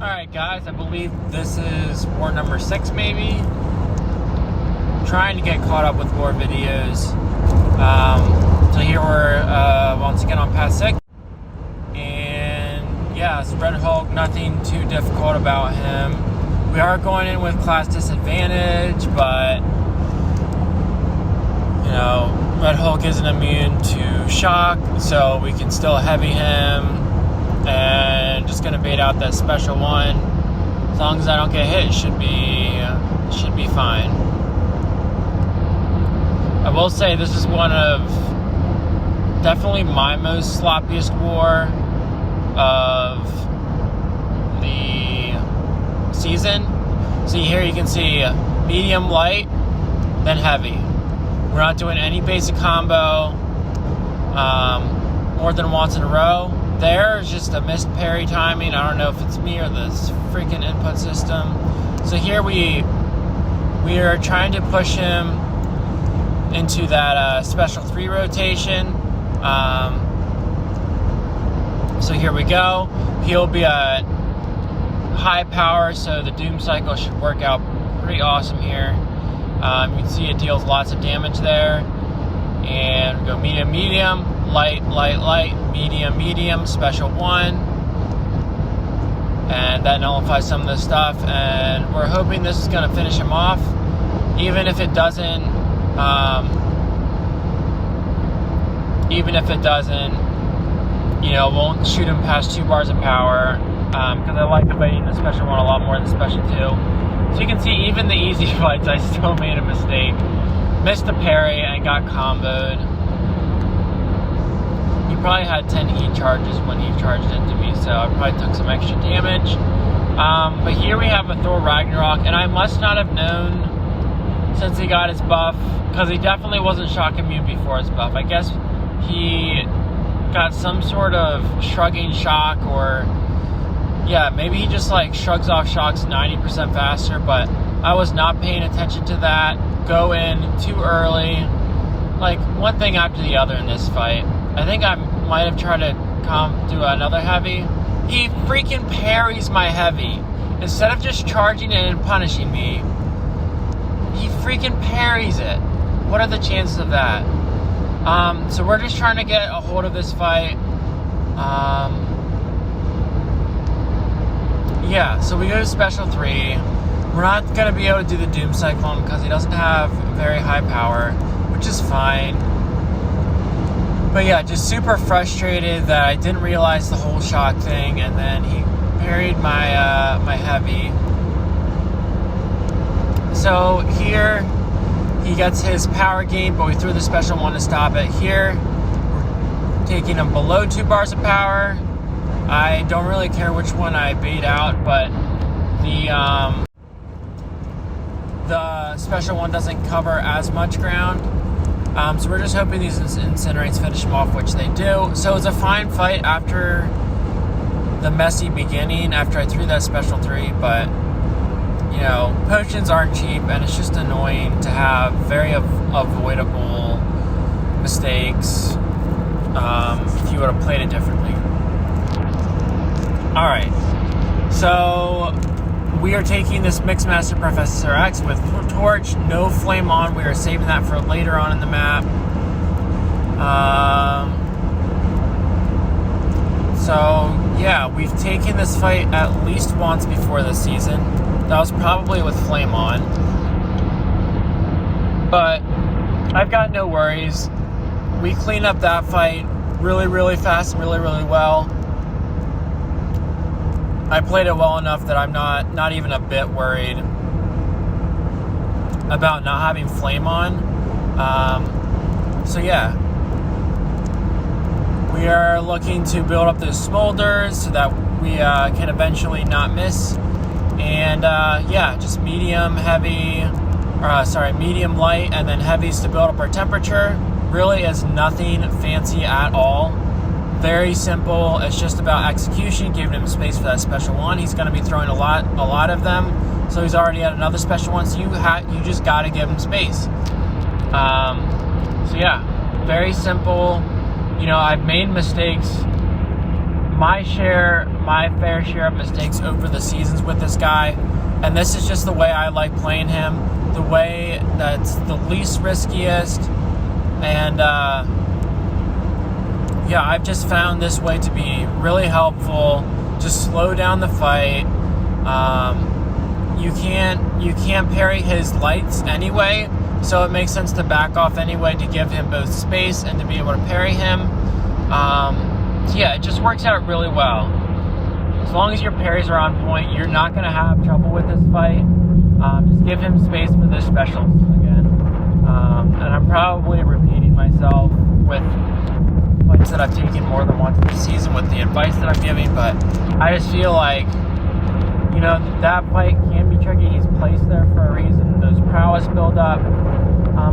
Alright guys, I believe this is war number 6 maybe. Trying to get caught up with war videos. So here we're once again on pass 6. And yeah, it's Red Hulk, nothing too difficult about him. We are going in with class disadvantage, but you know, Red Hulk isn't immune to shock, so we can still heavy him. And just gonna bait out that special one. As long as I don't get hit, should be fine. I will say this is one of definitely my most sloppiest war of the season. See here, you can see medium, light, then heavy. We're not doing any basic combo more than once in a row. There's just a missed parry timing. I don't know if it's me or this freaking input system. So here we are trying to push him into that special 3 rotation. So here we go. He'll be at high power, so the Doom Cycle should work out pretty awesome here. You can see it deals lots of damage there. And we go medium, medium, light, light, light, medium, medium, special 1. And that nullifies some of this stuff. And we're hoping this is going to finish him off. Even if it doesn't, you know, won't shoot him past 2 bars of power. Because I like evading the special 1 a lot more than the special 2. So you can see even the easy fights, I still made a mistake. Missed the parry and got comboed. He probably had 10 E charges when he charged into me, so I probably took some extra damage. But here we have a Thor Ragnarok, and I must not have known since he got his buff, because he definitely wasn't shock immune before his buff. I guess he got some sort of shrugging shock, or yeah, maybe he just like shrugs off shocks 90% faster, but I was not paying attention to that. Go in too early, like one thing after the other in this fight. I think I might have tried to do another heavy. He freaking parries my heavy. Instead of just charging it and punishing me, he freaking parries it. What are the chances of that? So we're just trying to get a hold of this fight. Yeah, so we go to special 3. We're not going to be able to do the Doom Cyclone because he doesn't have very high power, which is fine. But yeah, just super frustrated that I didn't realize the whole shock thing, and then he parried my my heavy. So here, he gets his power gain, but we threw the special 1 to stop it. Here, we're taking him below 2 bars of power. I don't really care which one I bait out, but the special 1 doesn't cover as much ground. So we're just hoping these incinerates finish him off, which they do. So it's a fine fight after the messy beginning, after I threw that special 3, but you know, potions aren't cheap, and it's just annoying to have very avoidable mistakes if you would have played it differently. Alright, so we are taking this Mixmaster Professor X with Torch, no Flame On. We are saving that for later on in the map. So yeah, we've taken this fight at least once before this season. That was probably with Flame On. But I've got no worries. We cleaned up that fight really, really fast and really, really well. I played it well enough that I'm not even a bit worried about not having Flame On. So yeah, we are looking to build up those smolders so that we can eventually not miss. And yeah, just medium, heavy, medium, light, and then heavies to build up our temperature. Really is nothing fancy at all. Very simple. It's just about execution, giving him space for that special 1. He's going to be throwing a lot of them, so he's already at another special 1. So you just got to give him space. So yeah, very simple. You know, I've made mistakes my fair share of mistakes over the seasons with this guy, and this is just the way I like playing him, the way that's the least riskiest, and yeah, I've just found this way to be really helpful. Just slow down the fight. You can't parry his lights anyway, so it makes sense to back off anyway to give him both space and to be able to parry him. So yeah, it just works out really well. As long as your parries are on point, you're not going to have trouble with this fight. Just give him space for the specials again. And I'm probably repeating myself with fights that I've taken more than once this season with the advice that I'm giving, but I just feel like, you know, that fight can be tricky. He's placed there for a reason. Those prowess build up.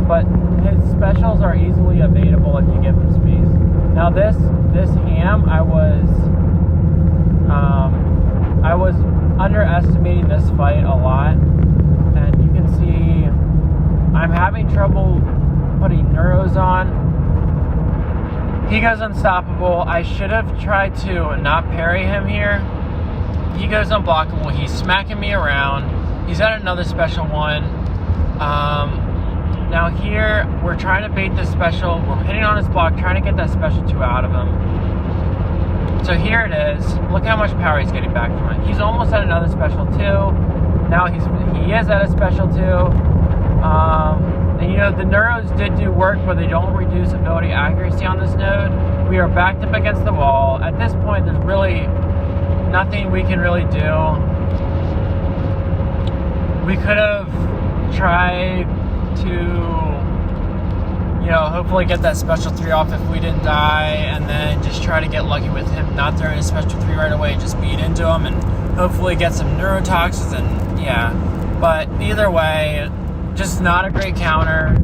But his specials are easily evadable if you give him space. Now this ham, I was underestimating this fight a lot. And you can see I'm having trouble putting neuros on. He goes unstoppable. I should have tried to not parry him here. He goes unblockable. He's smacking me around. He's got another special one. Now here, we're trying to bait this special. We're hitting on his block, trying to get that special 2 out of him. So here it is. Look how much power he's getting back from it. He's almost at another special 2. Now he is at a special 2. And you know, the neuros did do work, but they don't reduce ability accuracy on this node. We are backed up against the wall. At this point, there's really nothing we can really do. We could have tried to, you know, hopefully get that special 3 off if we didn't die, and then just try to get lucky with him not throwing his special 3 right away, just beat into him and hopefully get some neurotoxins, and yeah. But either way, just not a great counter.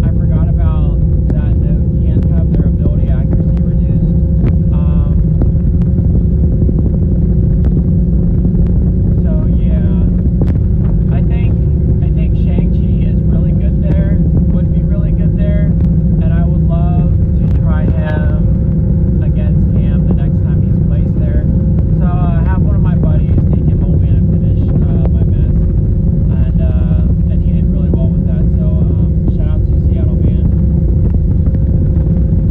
I forgot about that node can't have their ability accuracy reduced. So yeah, I think Shang-Chi is really good there. Would be really good there, and I would love to try him against Ham the next time he's placed there. So I have one of my buddies take him over and finish my mess, and he did really well with that. So shout out to Seattle man.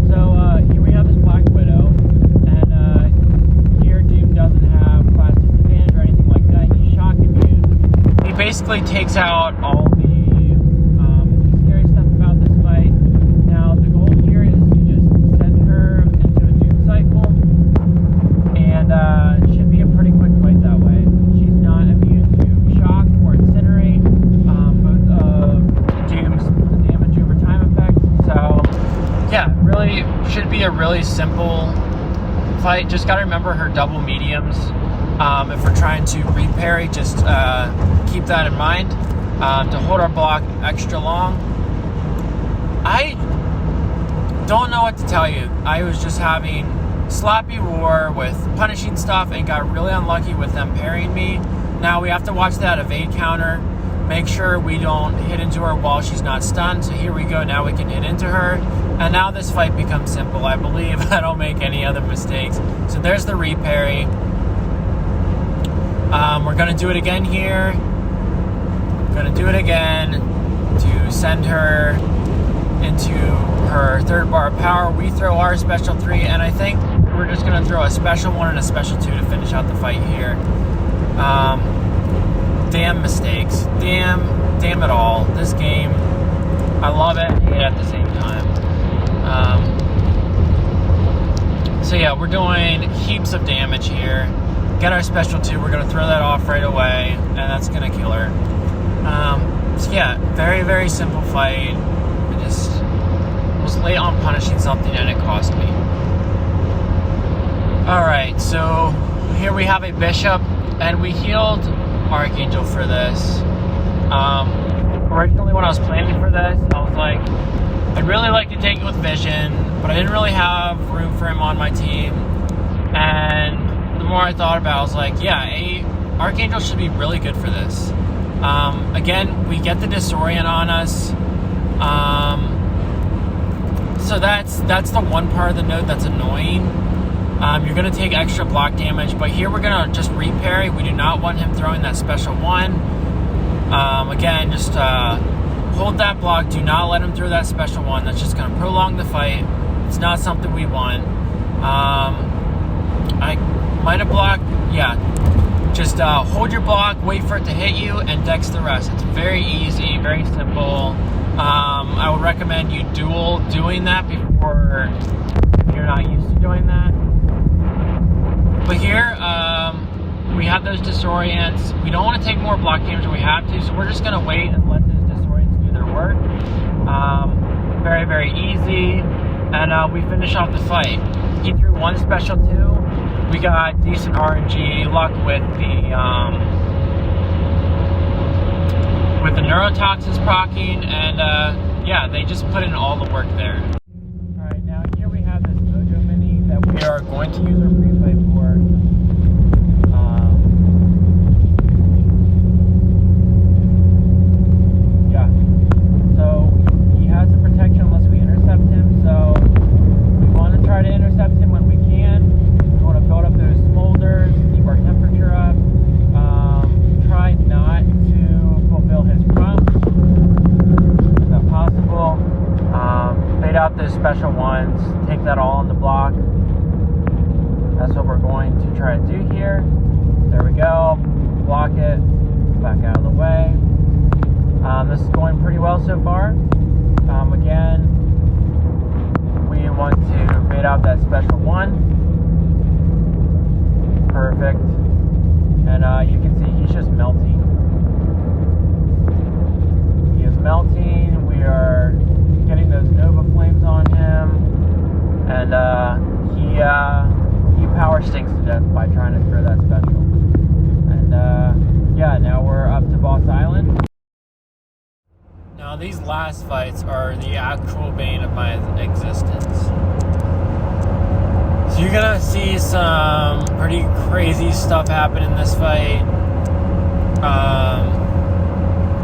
So here we have this Black Widow, and here Doom doesn't have class disadvantage or anything like that. He's shock immune. He basically takes out all the scary stuff about this fight. Now the goal here is to just send her into a Doom cycle, and it should be a pretty quick fight that way. She's not immune to shock or incinerate, both of Doom's damage over time effect. So yeah, really should be a really simple fight. Just got to remember her double mediums. If we're trying to reparry, just keep that in mind. To hold our block extra long. I don't know what to tell you. I was just having sloppy war with punishing stuff and got really unlucky with them parrying me. Now we have to watch that evade counter. Make sure we don't hit into her while she's not stunned. So here we go. Now we can hit into her. And now this fight becomes simple. I believe I don't make any other mistakes. So there's the reparry. We're going to do it again here. Going to do it again to send her into her 3rd bar of power. We throw our special 3, and I think we're just going to throw a special 1 and a special 2 to finish out the fight here. Damn mistakes. Damn it all. This game, I love it and hate it at the same time. So yeah, we're doing heaps of damage here. Get our special 2, we're going to throw that off right away, and that's going to kill her. So yeah, very, very simple fight. I just was late on punishing something and it cost me. Alright, so here we have a Bishop, and we healed Archangel for this. Originally when I was planning for this, I was like, I'd really like to take it with Vision, but I didn't really have room for him on my team. And the more I thought about it, I was like, yeah, Archangel should be really good for this. Again, we get the Disorient on us. So that's the one part of the node that's annoying. you're going to take extra block damage. But here we're going to just reparry. We do not want him throwing that special one. Again, just hold that block. Do not let him throw that special one. That's just going to prolong the fight. It's not something we want. I might have blocked. Yeah. Just hold your block, wait for it to hit you, and dex the rest. It's very easy, very simple. I would recommend you dual doing that before, if you're not used to doing that. But here, we have those disorients. We don't want to take more block damage than we have to, so we're just going to wait and let those disorients do their work. Very, very easy. And we finish off the fight. He threw one special two. We got decent RNG luck with the neurotoxins proccing, and yeah, they just put in all the work there. All right, now here we have this Mojo Mini that we are going to use our pre-fight for. Yeah, so he has the protection unless we intercept him. So we want to try to intercept him when we can. Build up those smolders, keep our temperature up, try not to fulfill his prompts if not possible, bait out those special ones, take that all on the block. That's what we're going to try to do here. There we go, block it, back out of the way. This is going pretty well so far. Again, we want to bait out that special one. Perfect. And you can see he's just melting. He is melting. We are getting those Nova Flames on him. And he power stinks to death by trying to throw that special. And yeah, now we're up to Boss Island. Now these last fights are the actual bane of my existence. So you're gonna see some pretty crazy stuff happen in this fight.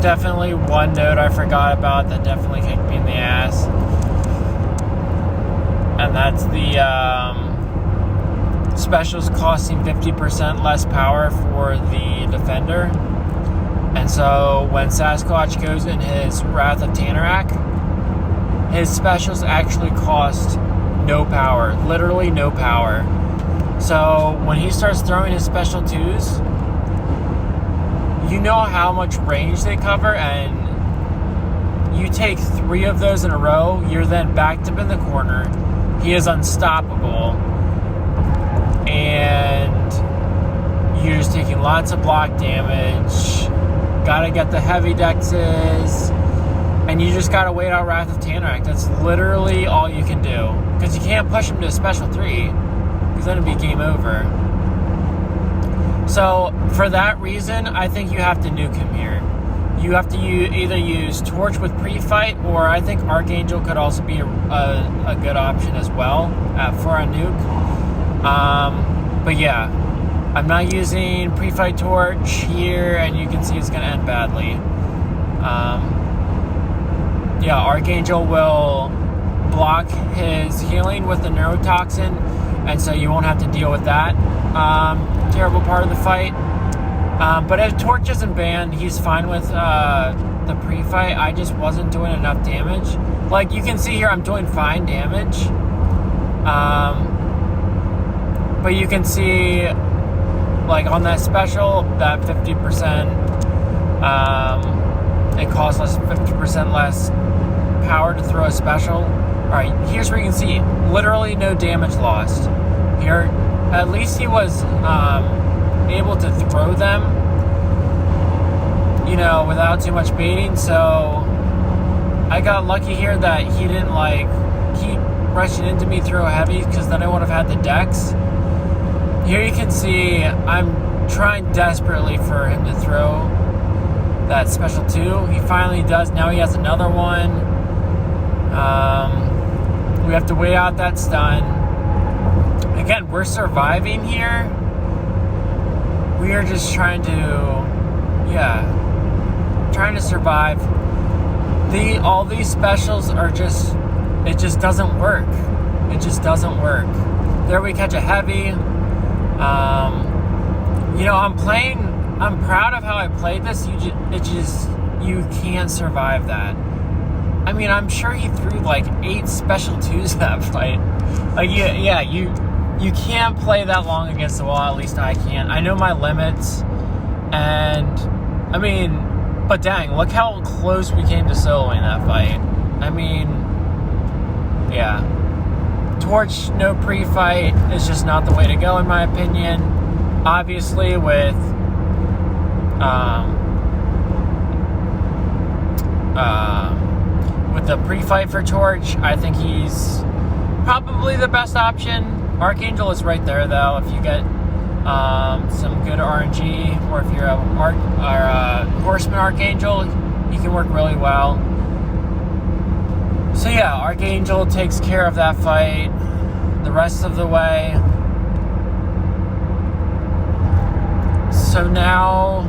Definitely one note I forgot about that definitely kicked me in the ass. And that's the specials costing 50% less power for the defender. And so when Sasquatch goes in his Wrath of Tanarak, his specials actually cost no power, literally no power. So when he starts throwing his special twos, you know how much range they cover, and you take 3 of those in a row, you're then backed up in the corner. He is unstoppable, and you're just taking lots of block damage. Gotta get the heavy dexes, and you just gotta wait out Wrath of Tanarak. That's literally all you can do. Because you can't push him to a special 3, because then it'd be game over. So, for that reason, I think you have to nuke him here. You have to either use Torch with pre-fight, or I think Archangel could also be a good option as well for a nuke. But yeah, I'm not using pre-fight Torch here, and you can see it's going to end badly. Yeah, Archangel will block his healing with the neurotoxin, and so you won't have to deal with that terrible part of the fight. But if Torch isn't banned, he's fine with the pre-fight. I just wasn't doing enough damage. Like you can see here, I'm doing fine damage. But you can see, like on that special, that 50%, it costs us 50% less power to throw a special. Alright, here's where you can see literally no damage lost. Here, at least he was able to throw them, you know, without too much baiting. So I got lucky here that he didn't like keep rushing into me throw heavy, because then I would have had the dex. Here you can see I'm trying desperately for him to throw that special 2. He finally does. Now he has another one. We have to wait out that stun. Again, we're surviving here. We are just trying to, trying to survive. All these specials are just, it just doesn't work. It just doesn't work. There we catch a heavy. I'm proud of how I played this. You can't survive that. I mean, I'm sure he threw like 8 special twos that fight. Like, you can't play that long against the wall. At least I can't. I know my limits, and I mean, but dang, look how close we came to soloing that fight. I mean, yeah. Torch, no pre-fight is just not the way to go, in my opinion. Obviously, with the pre-fight for Torch, I think he's probably the best option. Archangel is right there, though. If you get some good RNG, or if you're a Horseman Archangel, he can work really well. So yeah, Archangel takes care of that fight the rest of the way. So now,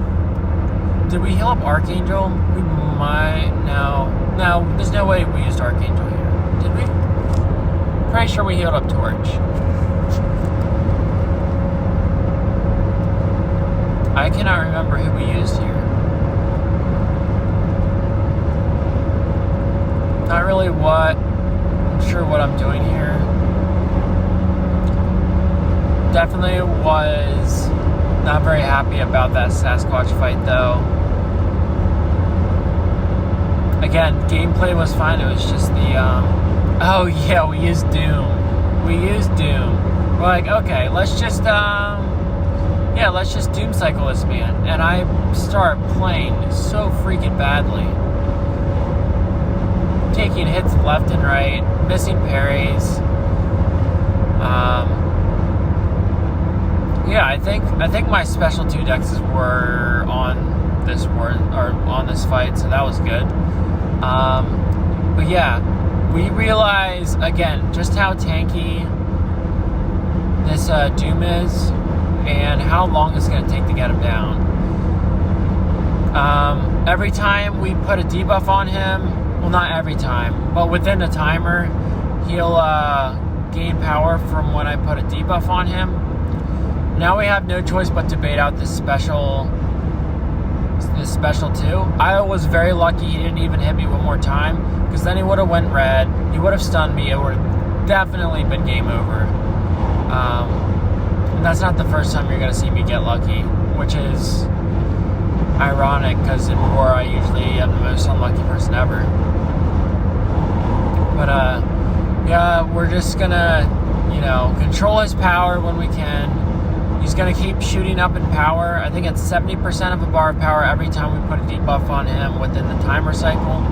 did we heal up Archangel? We might. No, there's no way we used Archangel here. Did we? Pretty sure we healed up Torch. I cannot remember who we used here. Not really I'm sure what I'm doing here. Definitely was not very happy about that Sasquatch fight, though. Again, gameplay was fine. It was just the, oh yeah, we used Doom. We're like, okay, let's just Doom cycle this man. And I start playing so freaking badly. Taking hits left and right, missing parries. Yeah, I think my special 2 decks were on this fight, so that was good. But yeah, we realize again just how tanky this Doom is, and how long it's going to take to get him down. Every time we put a debuff on him, well, not every time, but within the timer, he'll gain power from when I put a debuff on him. Now we have no choice but to bait out this special 2. I was very lucky he didn't even hit me one more time, because then he would have went red, he would have stunned me, it would have definitely been game over. And that's not the first time you're going to see me get lucky, which is ironic, because in war I usually am the most unlucky person ever. But yeah, we're just going to, control his power when we can. He's going to keep shooting up in power. I think it's 70% of a bar of power every time we put a debuff on him within the timer cycle.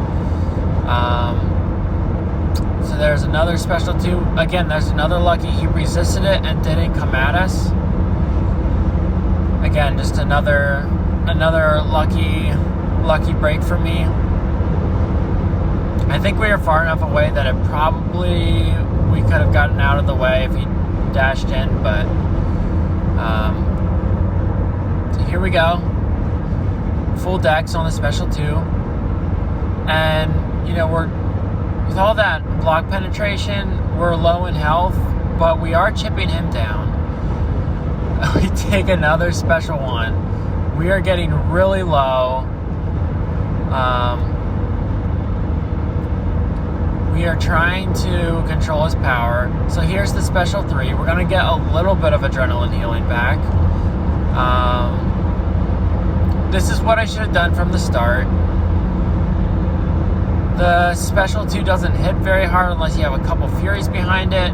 So there's another special 2. Again, there's another lucky. He resisted it and didn't come at us. Again, just another lucky break for me. I think we were far enough away that it probably we could have gotten out of the way if he dashed in, but so here we go. Full decks on the special 2. And, we're with all that block penetration, we're low in health, but we are chipping him down. We take another special 1. We are getting really low. We are trying to control his power. So here's the special 3. We're going to get a little bit of adrenaline healing back. This is what I should have done from the start. The special 2 doesn't hit very hard unless you have a couple Furies behind it.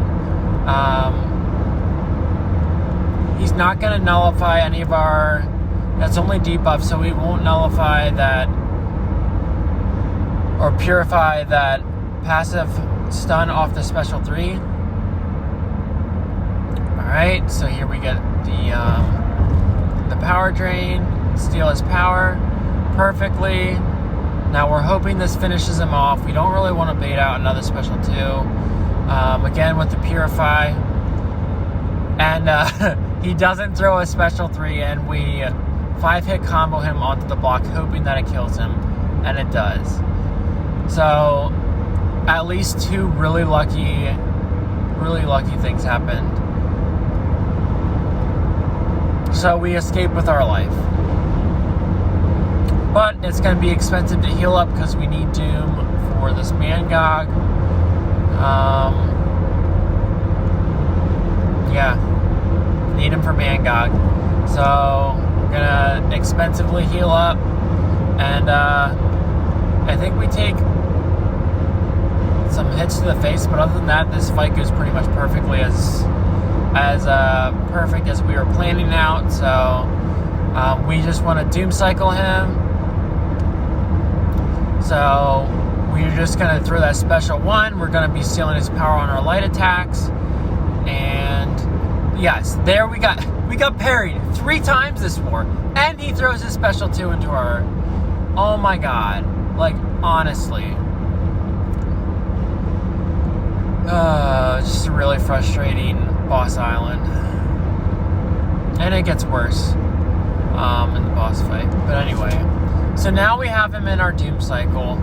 He's not going to nullify any of our... That's only debuff, so we won't nullify that or purify that passive stun off the special 3. Alright, so here we get the power drain, steal his power perfectly. Now we're hoping this finishes him off. We don't really want to bait out another special 2. Again with the purify. And he doesn't throw a special 3, and we 5-hit combo him onto the block, hoping that it kills him, and it does. So at least 2 really lucky things happened. So we escape with our life. But it's going to be expensive to heal up because we need Doom for this Mangog. Yeah, need him for Mangog. So we're going to expensively heal up. And I think we take some hits to the face, but other than that, this fight goes pretty much perfectly as perfect as we were planning out. So we just want to Doom Cycle him. So we're just going to throw that special one. We're going to be stealing his power on our light attacks. And yes, there we got parried 3 times this war. And he throws his special 2 into our... Oh my god. Like, honestly. It's just a really frustrating boss island. And it gets worse in the boss fight. But anyway. So now we have him in our Doom Cycle.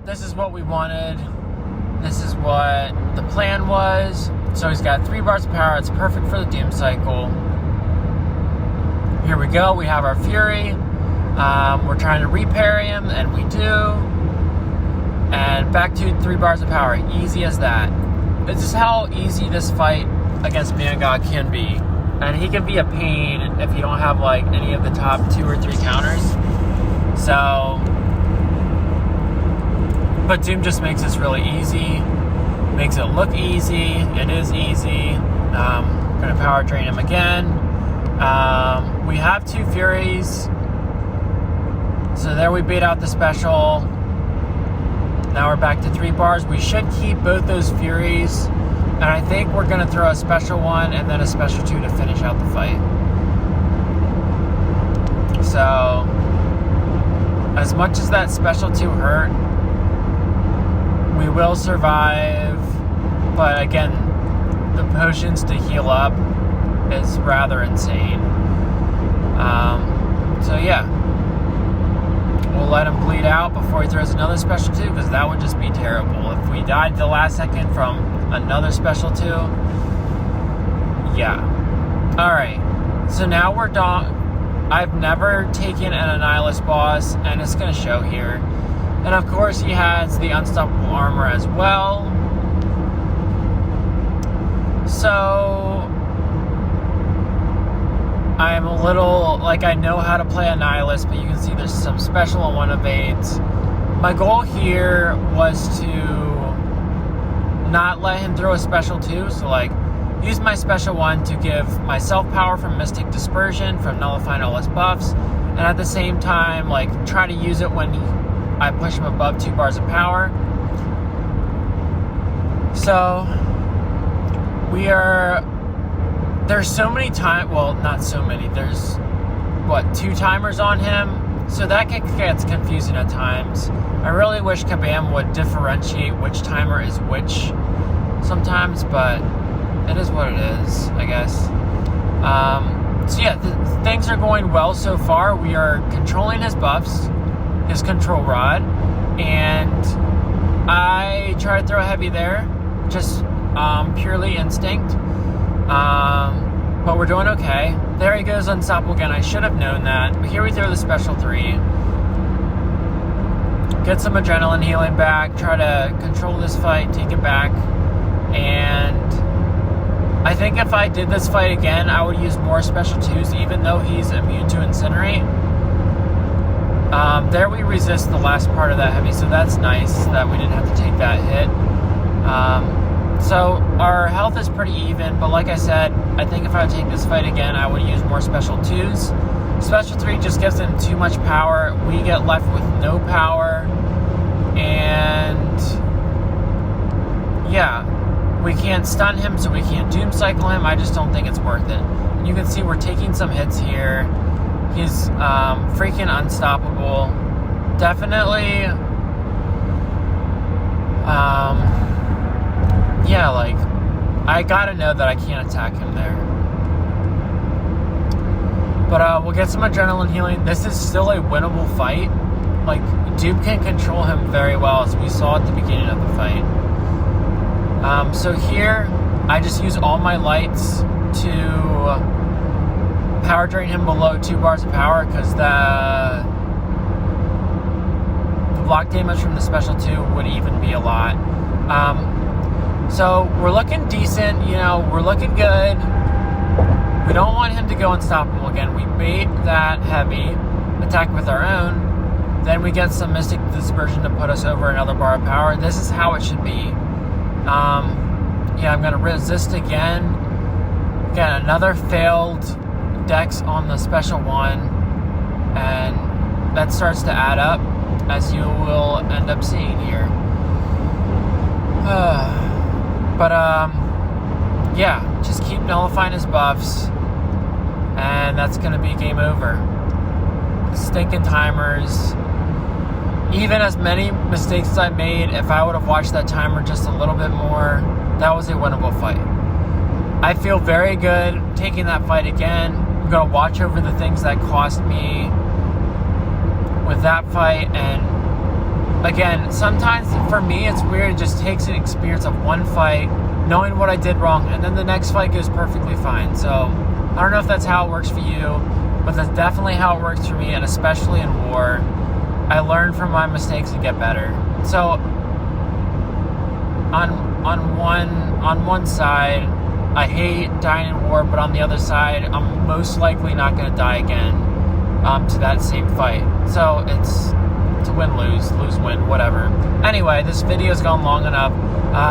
This is what we wanted. This is what the plan was. So he's got 3 bars of power. It's perfect for the Doom Cycle. Here we go. We have our Fury. We're trying to reparry him, and we do. And back to 3 bars of power. Easy as that. This is how easy this fight against Mangog can be. And he can be a pain if you don't have like any of the top 2 or 3 counters. So, but Doom just makes this really easy. Makes it look easy. It is easy. Gonna power drain him again. We have 2 Furies. So there we beat out the special. Now we're back to 3 bars. We should keep both those Furies. And I think we're going to throw a special 1 and then a special 2 to finish out the fight. So, as much as that special 2 hurt, we will survive. But again, the potions to heal up is rather insane. So yeah. We'll let him bleed out before he throws another special 2, because that would just be terrible. If we died the last second from another special 2, yeah. Alright, so now we're done. I've never taken an Annihilus boss, and it's going to show here. And of course he has the unstoppable armor as well. So I'm a little, like, I know how to play Annihilus, but you can see there's some special and 1 evades. My goal here was to not let him throw a special 2, so like, use my special 1 to give myself power from Mystic Dispersion, from nullifying all his buffs, and at the same time, like, try to use it when I push him above 2 bars of power. So, we are... There's so many well, not so many. There's, 2 timers on him? So that gets confusing at times. I really wish Kabam would differentiate which timer is which sometimes, but it is what it is, I guess. So yeah, things are going well so far. We are controlling his buffs, his control rod, and I try to throw heavy there, just purely instinct. But we're doing okay. There he goes unstoppable again. I should have known that. But here we throw the special 3. Get some adrenaline healing back. Try to control this fight. Take it back. And I think if I did this fight again, I would use more special 2s, even though he's immune to Incinerate. There we resist the last part of that heavy, so that's nice that we didn't have to take that hit. So our health is pretty even, but like I said, I think if I would take this fight again, I would use more special 2s. Special 3 just gives them too much power. We get left with no power. And yeah, we can't stun him, so we can't Doom Cycle him. I just don't think it's worth it. And you can see we're taking some hits here. He's freaking unstoppable. Definitely yeah, like, I gotta know that I can't attack him there. But we'll get some adrenaline healing. This is still a winnable fight. Like, Doom can control him very well, as we saw at the beginning of the fight. So here, I just use all my lights to power drain him below 2 bars of power, because the block damage from the Special 2 would even be a lot. So we're looking decent, we're looking good. We don't want him to go unstoppable again. We bait that heavy, attack with our own, then we get some Mystic Dispersion to put us over another bar of power. This is how it should be. I'm going to resist again. Again, another failed dex on the Special 1, and that starts to add up, as you will end up seeing here. Just keep nullifying his buffs, and that's going to be game over. Stinking timers. Even as many mistakes as I made, if I would have watched that timer just a little bit more, that was a winnable fight. I feel very good taking that fight again. I'm going to watch over the things that cost me with that fight. And again, sometimes for me it's weird. It just takes an experience of one fight, knowing what I did wrong, and then the next fight goes perfectly fine. So I don't know if that's how it works for you, but that's definitely how it works for me, and especially in war. I learn from my mistakes and get better. So on one side, I hate dying in war, but on the other side, I'm most likely not going to die again to that same fight. So it's a win-lose, lose-win, whatever. Anyway, this video's gone long enough.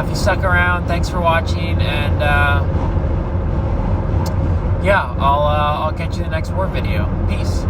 If you stuck around, thanks for watching, and I'll catch you in the next war video. Peace.